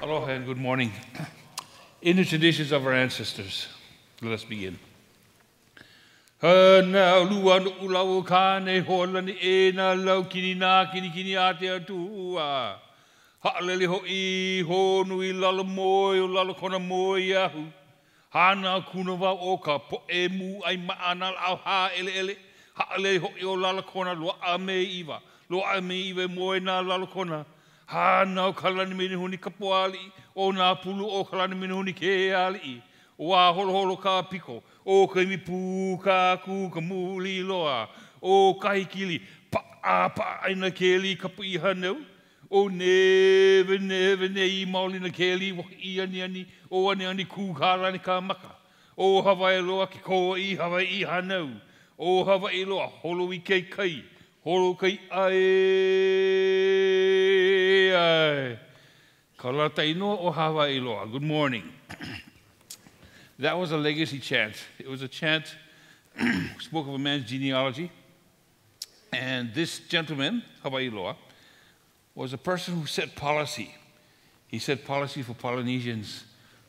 Aloha and good morning. In the traditions of our ancestors, let us begin. Hana lua no ulau kane holani e na lau kini na kini ate atua. Ha'alele ho'i honu I lalo moi o lalo kona moi ahu. Hana kuna wau o ka po e mu ai maana au ha ele. Ha'alele ho'i o lalo kona loa a me iwa. Loa a me iwa moi na lalo kona. Hana o kalani mene huni kapoali. O nā pulu o kalani mene huni ke ali. O a holo ka piko. O ka imi pū ka ku ka muli loa. O kahikili pa aina ke li ka pu I hanau. O neve I maoli na ke li waki I ani. O ani ku harani ka maka. O Hawaii loa ke koa I Hawaii I hanau. O Hawaii loa holo I kei kai. Holo kai ai. Kalata ino o Hawaii loa. Good morning. That was a legacy chant. It was a chant spoke of a man's genealogy. And this gentleman, Hawaii loa, was a person who set policy. He set policy for Polynesians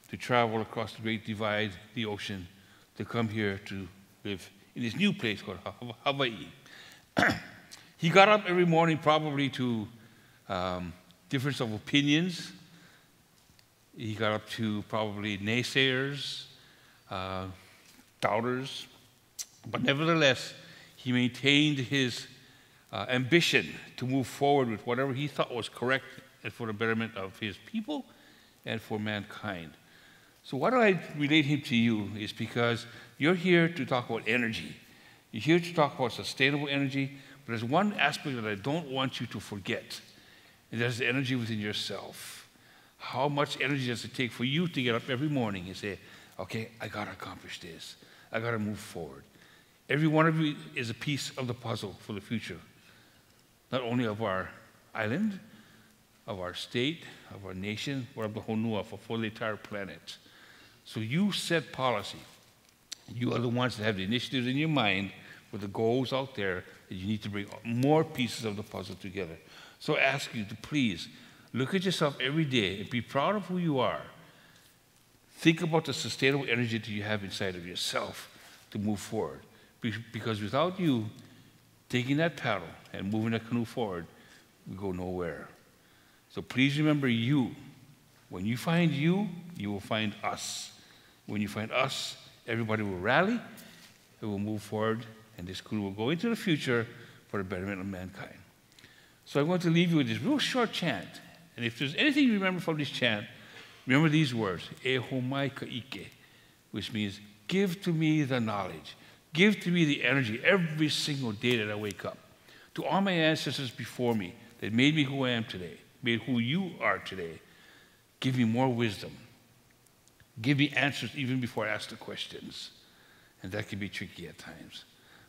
to travel across the Great Divide, the ocean, to come here to live in this new place called Hawaii. He got up every morning probably to difference of opinions. He got up to probably naysayers, doubters. But nevertheless, he maintained his ambition to move forward with whatever he thought was correct and for the betterment of his people and for mankind. So why do I relate him to you is because you're here to talk about energy. You're here to talk about sustainable energy, but there's one aspect that I don't want you to forget, and that's the energy within yourself. How much energy does it take for you to get up every morning and say, okay, I got to accomplish this. I got to move forward. Every one of you is a piece of the puzzle for the future, not only of our island, of our state, of our nation, but of the honua for the entire planet. So you set policy. You are the ones that have the initiatives in your mind with the goals out there that you need to bring more pieces of the puzzle together. So I ask you to please look at yourself every day and be proud of who you are. Think about the sustainable energy that you have inside of yourself to move forward. Because without you taking that paddle and moving that canoe forward, we go nowhere. So please remember you. When you find you, you will find us. When you find us, everybody will rally, it will move forward, and this canoe will go into the future for the betterment of mankind. So I'm going to leave you with this real short chant. And if there's anything you remember from this chant, remember these words, e homai ka'ike, which means give to me the knowledge. Give to me the energy every single day that I wake up. To all my ancestors before me that made me who I am today, made who you are today, give me more wisdom. Give me answers even before I ask the questions. And that can be tricky at times,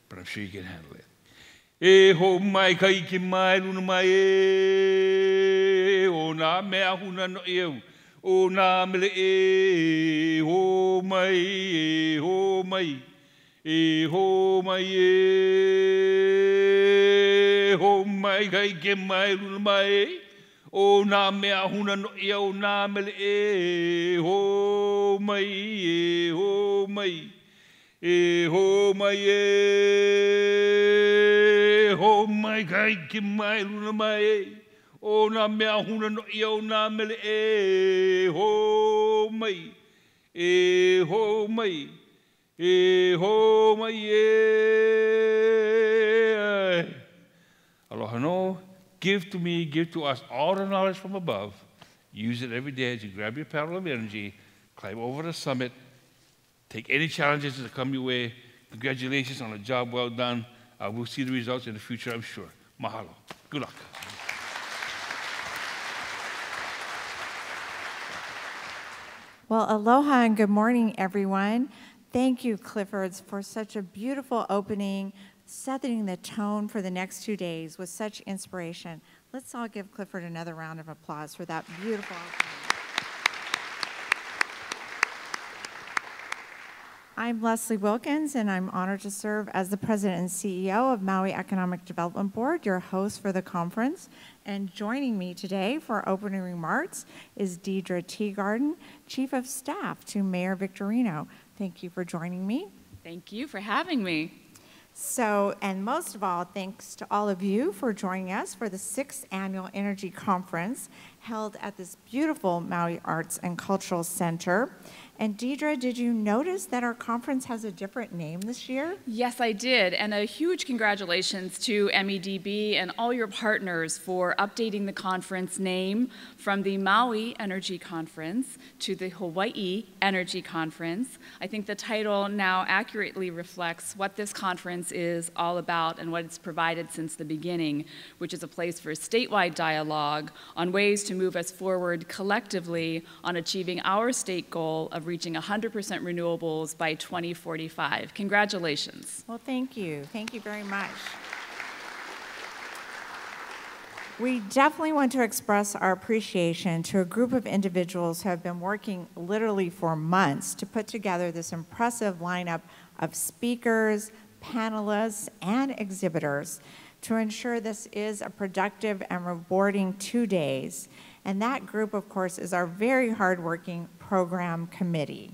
but I'm sure you can handle it. E ho mai kai ki mai luna mai e o nā mea huna no eu o nā mele e ho mai e ho mai e ho mai e ho mai kai ki mai luna mai o nā mea huna no eu o nā mele e ho mai e ho mai e ho mai e ho mai kai ki mai luna mai o nā mea huna no ia o nā mele e ho mai e ho mai e ho mai e aloha no. Give to me, give to us all the knowledge from above. Use it every day as you grab your paddle of energy, climb over the summit, take any challenges that come your way. Congratulations on a job well done. We'll see the results in the future, I'm sure. Mahalo. Good luck. Well, aloha and good morning, everyone. Thank you, Cliffords, for such a beautiful opening, setting the tone for the next 2 days with such inspiration. Let's all give Clifford another round of applause for that beautiful opening. I'm Leslie Wilkins, and I'm honored to serve as the President and CEO of Maui Economic Development Board, your host for the conference. And joining me today for opening remarks is Deidre Teagarden, Chief of Staff to Mayor Victorino. Thank you for joining me. Thank you for having me. So, and most of all, thanks to all of you for joining us for the 6th Annual Energy Conference held at this beautiful Maui Arts and Cultural Center. And Deidre, did you notice that our conference has a different name this year? Yes, I did, and a huge congratulations to MEDB and all your partners for updating the conference name from the Maui Energy Conference to the Hawaii Energy Conference. I think the title now accurately reflects what this conference is all about and what it's provided since the beginning, which is a place for statewide dialogue on ways to move us forward collectively on achieving our state goal of reaching 100% renewables by 2045. Congratulations. Well, thank you. Thank you very much. We definitely want to express our appreciation to a group of individuals who have been working literally for months to put together this impressive lineup of speakers, panelists, and exhibitors to ensure this is a productive and rewarding 2 days. And that group, of course, is our very hardworking program committee.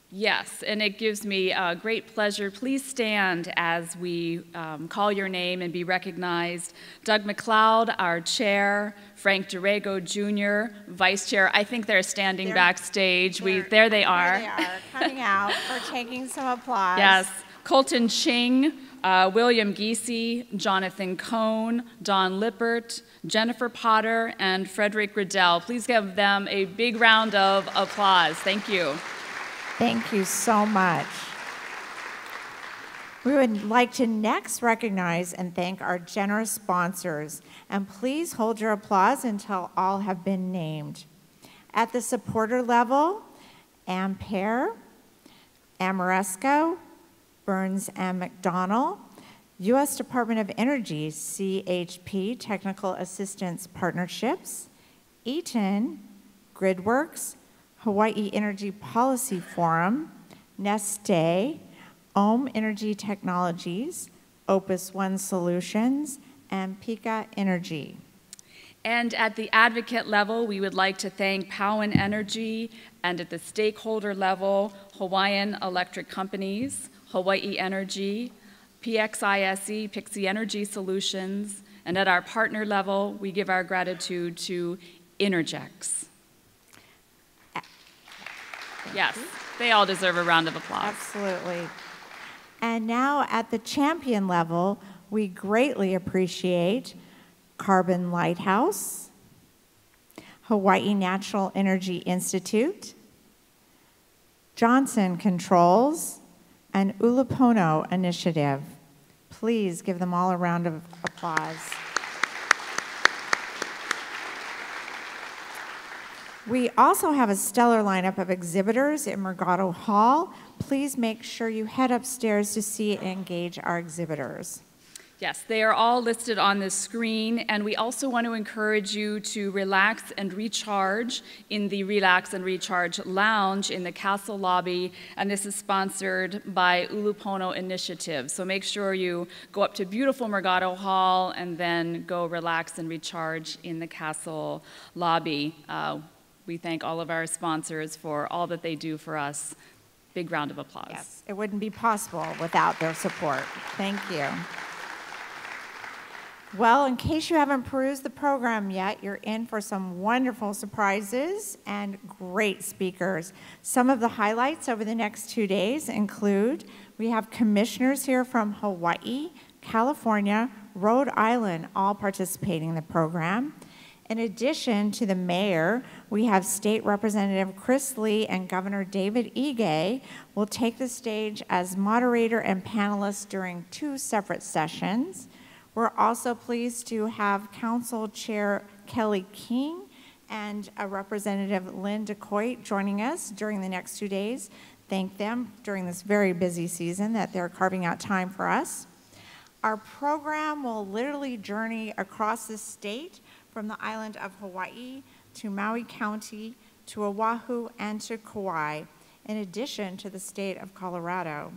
Yes, and it gives me great pleasure. Please stand as we call your name and be recognized. Doug McLeod, our chair, Frank Durego Jr., vice chair. I think they're standing backstage. There they are. There they are, coming out for taking some applause. Yes, Colton Ching, William Giese, Jonathan Cohn, Don Lippert, Jennifer Potter, and Frederick Riddell. Please give them a big round of applause. Thank you. Thank you so much. We would like to next recognize and thank our generous sponsors, and please hold your applause until all have been named. At the supporter level, Ampere, Amoresco, Burns and McDonnell, U.S. Department of Energy, CHP, Technical Assistance Partnerships, Eaton, GridWorks, Hawaii Energy Policy Forum, Neste, Ohm Energy Technologies, Opus One Solutions, and Pika Energy. And at the advocate level, we would like to thank Powin Energy, and at the stakeholder level, Hawaiian Electric Companies, Hawaii Energy, PXISE, Pixie Energy Solutions, and at our partner level, we give our gratitude to Intergex. Yes, they all deserve a round of applause. Absolutely. And now at the champion level, we greatly appreciate Carbon Lighthouse, Hawaii Natural Energy Institute, Johnson Controls, and Ulupono Initiative. Please give them all a round of applause. We also have a stellar lineup of exhibitors in Mergado Hall. Please make sure you head upstairs to see and engage our exhibitors. Yes, they are all listed on the screen, and we also want to encourage you to relax and recharge in the Relax and Recharge Lounge in the castle lobby, and this is sponsored by Ulupono Initiative. So make sure you go up to beautiful Mergado Hall and then go relax and recharge in the castle lobby. We thank all of our sponsors for all that they do for us. Big round of applause. Yes, it wouldn't be possible without their support. Thank you. Well, in case you haven't perused the program yet, you're in for some wonderful surprises and great speakers. Some of the highlights over the next 2 days include, we have commissioners here from Hawaii, California, Rhode Island, all participating in the program. In addition to the mayor, we have State Representative Chris Lee and Governor David Ige will take the stage as moderator and panelists during 2 separate sessions. We're also pleased to have Council Chair Kelly King and a Representative Lynn DeCoit joining us during the next 2 days. Thank them during this very busy season that they're carving out time for us. Our program will literally journey across the state from the island of Hawaii to Maui County to Oahu and to Kauai. in addition to the state of Colorado.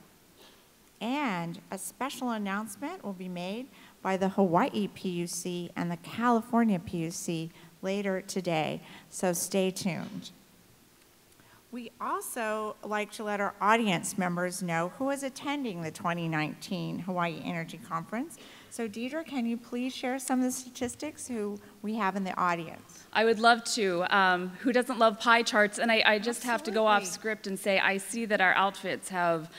And a special announcement will be made by the Hawaii PUC and the California PUC later today, so stay tuned. We also like to let our audience members know who is attending the 2019 Hawaii Energy Conference. So Deidre, can you please share some of the statistics who we have in the audience? I would love to. Who doesn't love pie charts? And I just have to go off Absolutely. script and say I see that our outfits have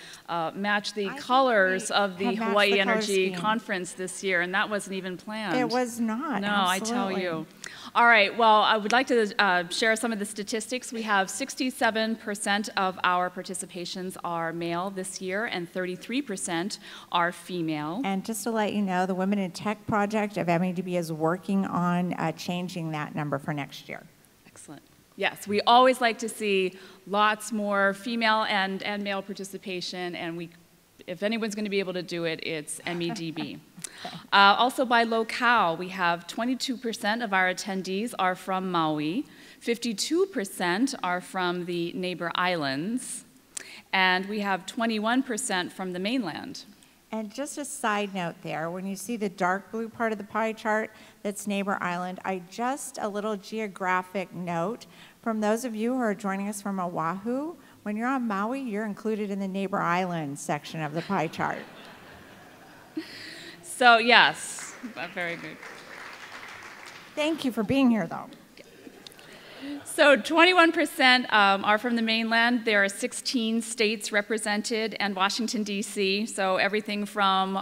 matched the colors of the Hawaii Energy Conference this year, and that wasn't even planned. It was not. No, absolutely. I tell you. All right, well, I would like to share some of the statistics. We have 67% of our participations are male this year, and 33% are female. And just to let you know, the Women in Tech Project of MEDB is working on changing that number for next year. Excellent. Yes, we always like to see lots more female and male participation, and if anyone's going to be able to do it, it's MEDB. Also by locale, we have 22% of our attendees are from Maui, 52% are from the neighbor islands, and we have 21% from the mainland. And just a side note there, when you see the dark blue part of the pie chart, that's neighbor island, a little geographic note from those of you who are joining us from Oahu. When you're on Maui, you're included in the neighbor island section of the pie chart. So yes, very good. Thank you for being here, though. So 21% are from the mainland. There are 16 states represented and Washington, D.C., so everything from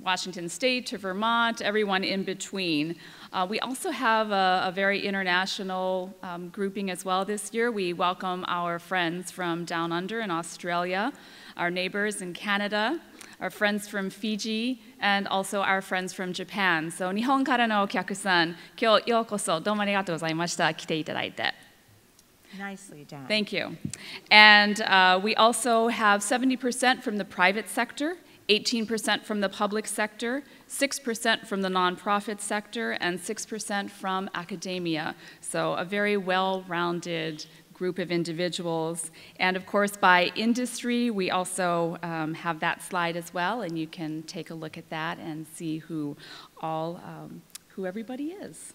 Washington State to Vermont, everyone in between. We also have a very international grouping as well this year. We welcome our friends from Down Under in Australia, our neighbors in Canada, our friends from Fiji, and also our friends from Japan. So 日本からのお客さん、今日ようこそどうもありがとうございました。来ていただいて。Nicely done. Thank you. And we also have 70% from the private sector, 18% from the public sector, 6% from the nonprofit sector, and 6% from academia. So a very well-rounded group of individuals. And of course, by industry, we also have that slide as well, and you can take a look at that and see who everybody is.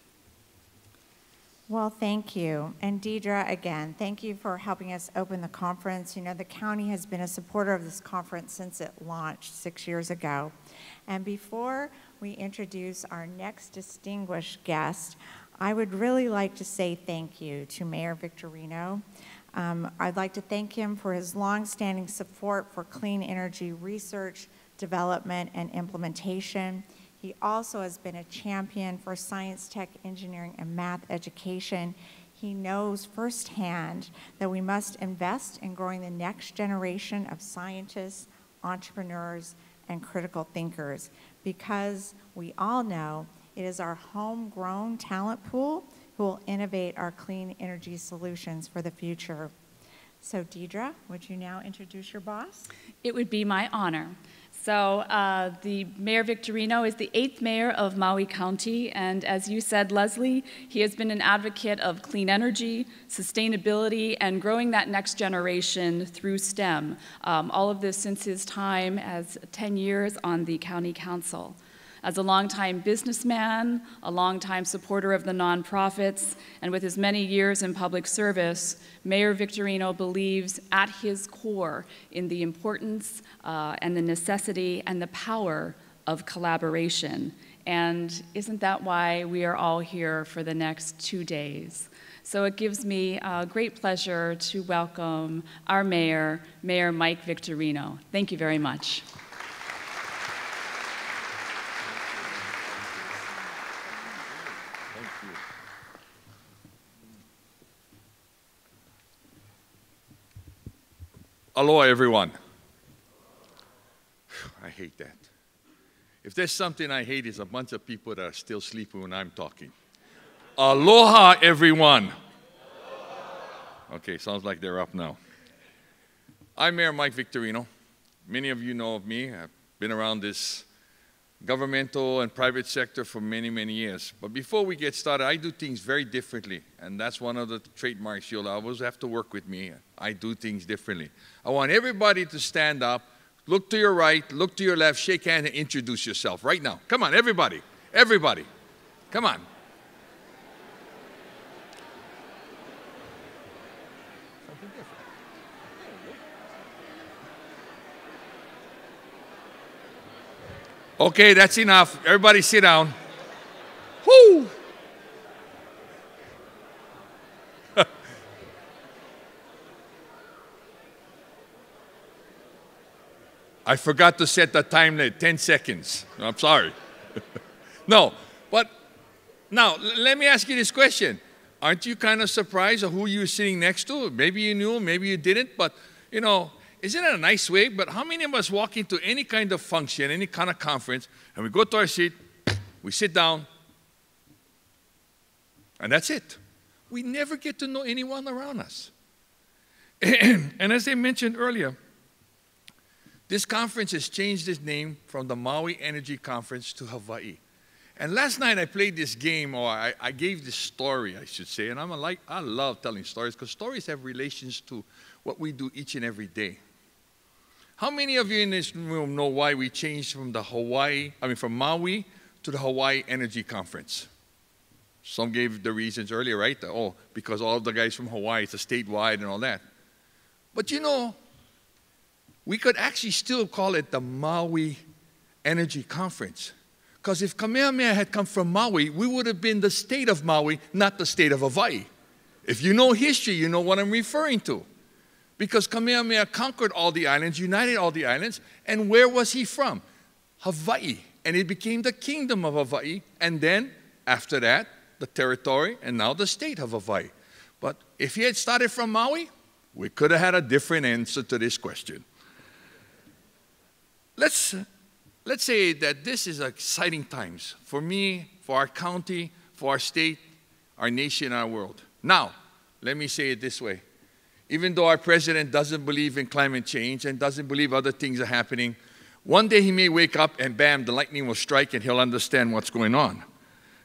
Well, thank you. And Deidre, again, thank you for helping us open the conference. You know, the county has been a supporter of this conference since it launched 6 years ago. And before we introduce our next distinguished guest, I would really like to say thank you to Mayor Victorino. I'd like to thank him for his longstanding support for clean energy research, development, and implementation. He also has been a champion for science, tech, engineering, and math education. He knows firsthand that we must invest in growing the next generation of scientists, entrepreneurs, and critical thinkers, because we all know it is our homegrown talent pool who will innovate our clean energy solutions for the future. So Deidre, would you now introduce your boss? It would be my honor. So the Mayor Victorino is the 8th mayor of Maui County, and as you said, Leslie, he has been an advocate of clean energy, sustainability, and growing that next generation through STEM. All of this since his time as 10 years on the county council. As a longtime businessman, a longtime supporter of the nonprofits, and with his many years in public service, Mayor Victorino believes at his core in the importance and the necessity and the power of collaboration. And isn't that why we are all here for the next 2 days? So it gives me great pleasure to welcome our mayor, Mayor Mike Victorino. Thank you very much. Aloha, everyone. I hate that. If there's something I hate, it's a bunch of people that are still sleeping when I'm talking. Aloha, everyone. Okay, sounds like they're up now. I'm Mayor Mike Victorino. Many of you know of me. I've been around this governmental and private sector for many, many years. But before we get started, I do things very differently. And that's one of the trademarks. You'll always have to work with me. I do things differently. I want everybody to stand up, look to your right, look to your left, shake hands, and introduce yourself right now. Come on, everybody. Everybody. Come on. Okay, that's enough. Everybody sit down. Whoo! I forgot to set the time limit, 10 seconds. I'm sorry. No, but now let me ask you this question. Aren't you kind of surprised at who you're sitting next to? Maybe you knew, maybe you didn't, but you know, isn't it a nice way? But how many of us walk into any kind of function, any kind of conference, and we go to our seat, we sit down, and that's it. We never get to know anyone around us. And as I mentioned earlier, this conference has changed its name from the Maui Energy Conference to Hawaii. And last night I played this game, or I gave this story, I should say, and I love telling stories because stories have relations to what we do each and every day. How many of you in this room know why we changed from from Maui to the Hawaii Energy Conference? Some gave the reasons earlier, right? Oh, because all the guys from Hawaii, it's a statewide and all that. But you know, we could actually still call it the Maui Energy Conference. Because if Kamehameha had come from Maui, we would have been the state of Maui, not the state of Hawaii. If you know history, you know what I'm referring to. Because Kamehameha conquered all the islands, united all the islands, and where was he from? Hawaii. And it became the kingdom of Hawaii, and then, after that, the territory, and now the state of Hawaii. But if he had started from Maui, we could have had a different answer to this question. Let's say that this is exciting times for me, for our county, for our state, our nation, our world. Now, let me say it this way. Even though our president doesn't believe in climate change and doesn't believe other things are happening, one day he may wake up and bam, the lightning will strike and he'll understand what's going on.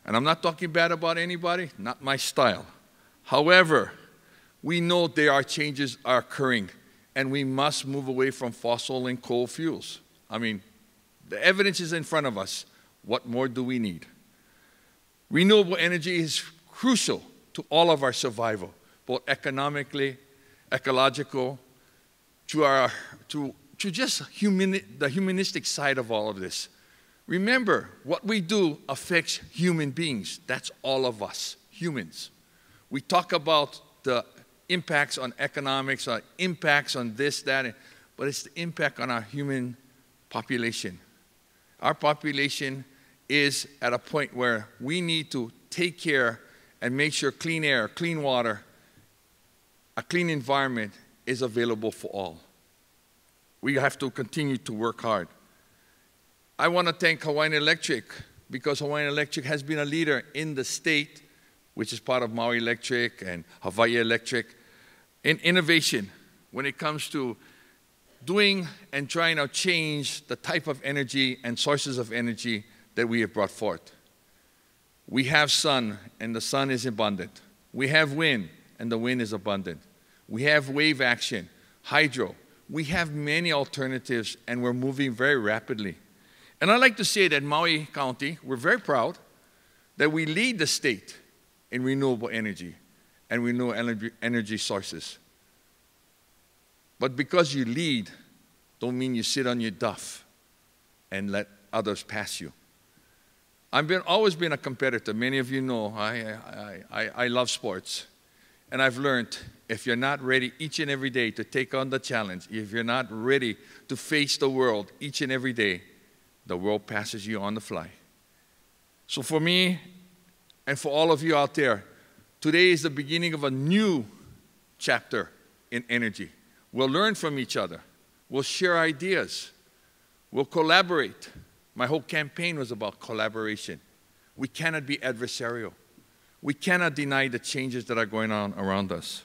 And I'm not talking bad about anybody, not my style. However, we know there are changes are occurring and we must move away from fossil and coal fuels. I mean, the evidence is in front of us. What more do we need? Renewable energy is crucial to all of our survival, both economically, ecological, to just the humanistic side of all of this. Remember, what we do affects human beings. That's all of us, humans. We talk about the impacts on economics, impacts on this, that, but it's the impact on our human population. Our population is at a point where we need to take care and make sure clean air, clean water, a clean environment is available for all. We have to continue to work hard. I want to thank Hawaiian Electric because Hawaiian Electric has been a leader in the state, which is part of Maui Electric and Hawaii Electric, in innovation when it comes to doing and trying to change the type of energy and sources of energy that we have brought forth. We have sun, and the sun is abundant. We have wind, and the wind is abundant. We have wave action, hydro. We have many alternatives, and we're moving very rapidly. And I'd like to say that Maui County, we're very proud that we lead the state in renewable energy and renewable energy sources. But because you lead, don't mean you sit on your duff and let others pass you. I've always been a competitor. Many of you know I love sports. And I've learned if you're not ready each and every day to take on the challenge, if you're not ready to face the world each and every day, the world passes you on the fly. So for me and for all of you out there, today is the beginning of a new chapter in energy. We'll learn from each other. We'll share ideas. We'll collaborate. My whole campaign was about collaboration. We cannot be adversarial. We cannot deny the changes that are going on around us.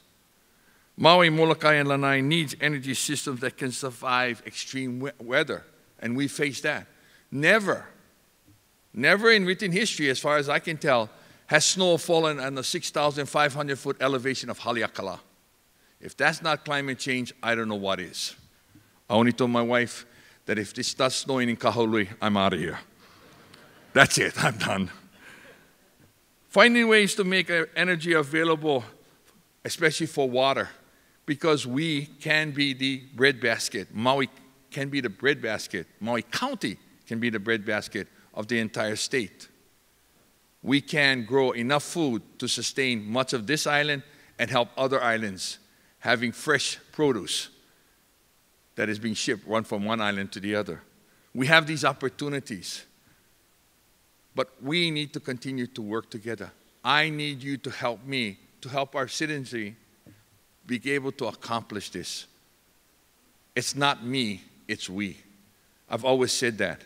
Maui, Molokai, and Lanai needs energy systems that can survive extreme weather, and we face that. Never Never in written history, as far as I can tell, has snow fallen on the 6,500-foot elevation of Haleakala. If that's not climate change, I don't know what is. I only told my wife that if this starts snowing in Kahului, I'm out of here. That's it, I'm done. Finding ways to make energy available, especially for water, because we can be the breadbasket. Maui can be the breadbasket. Maui County can be the breadbasket of the entire state. We can grow enough food to sustain much of this island and help other islands having fresh produce that is being shipped run from one island to the other. We have these opportunities, but we need to continue to work together. I need you to help me, to help our citizenry be able to accomplish this. It's not me, it's we. I've always said that.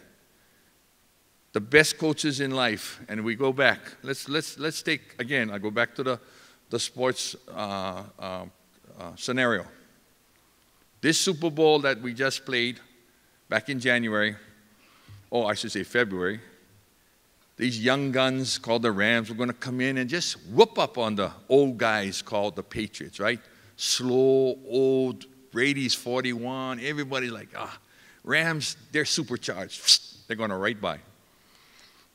The best coaches in life, and we go back. Let's take, again, I go back to the sports scenario. This Super Bowl that we just played back in January, or I should say February, these young guns called the Rams were going to come in and just whoop up on the old guys called the Patriots, right? Slow, old, Brady's 41, everybody's like, Rams, they're supercharged. They're going to right by.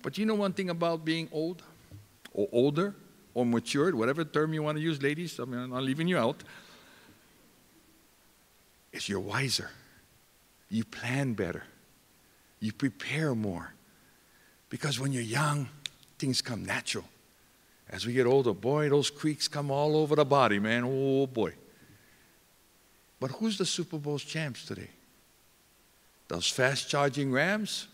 But you know one thing about being old, or older, or matured, whatever term you want to use, ladies, I mean, I'm not leaving you out, is you're wiser. You plan better. You prepare more. Because when you're young, things come natural. As we get older, boy, those creaks come all over the body, man. Oh, boy. But who's the Super Bowl champs today? Those fast-charging Rams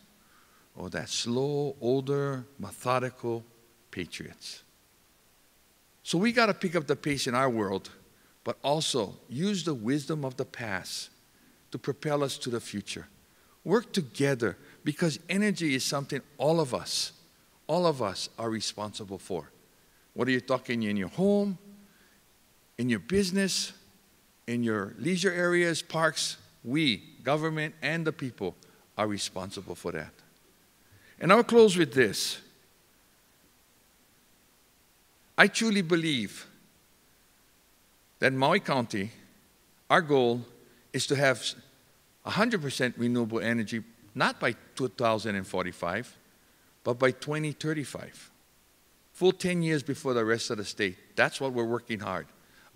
or that slow, older, methodical Patriots? So we got to pick up the pace in our world, but also use the wisdom of the past to propel us to the future. Work together, because energy is something all of us are responsible for. Whether you're talking in your home, in your business, in your leisure areas, parks, we, government, and the people are responsible for that. And I'll close with this. I truly believe that Maui County, our goal is to have 100% renewable energy, not by 2045, but by 2035. Full 10 years before the rest of the state. That's what we're working hard.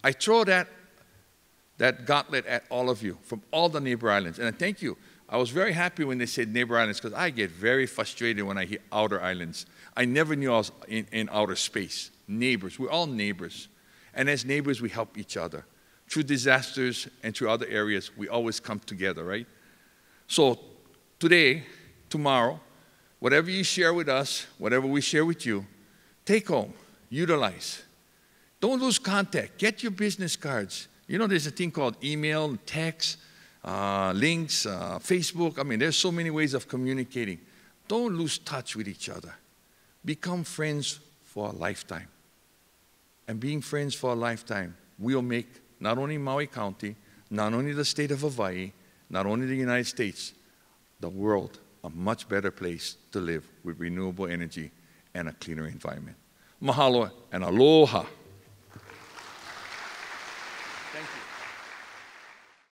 I throw that gauntlet at all of you from all the neighbor islands. And I thank you. I was very happy when they said neighbor islands, because I get very frustrated when I hear outer islands. I never knew I was in outer space. Neighbors. We're all neighbors. And as neighbors, we help each other. Through disasters and through other areas, we always come together, right? So today, tomorrow, whatever you share with us, whatever we share with you, take home, utilize. Don't lose contact. Get your business cards. You know, there's a thing called email, text, links, Facebook. I mean, there's so many ways of communicating. Don't lose touch with each other. Become friends for a lifetime. And being friends for a lifetime will make not only Maui County, not only the state of Hawaii, not only the United States, the world a much better place to live with renewable energy and a cleaner environment. Mahalo and aloha.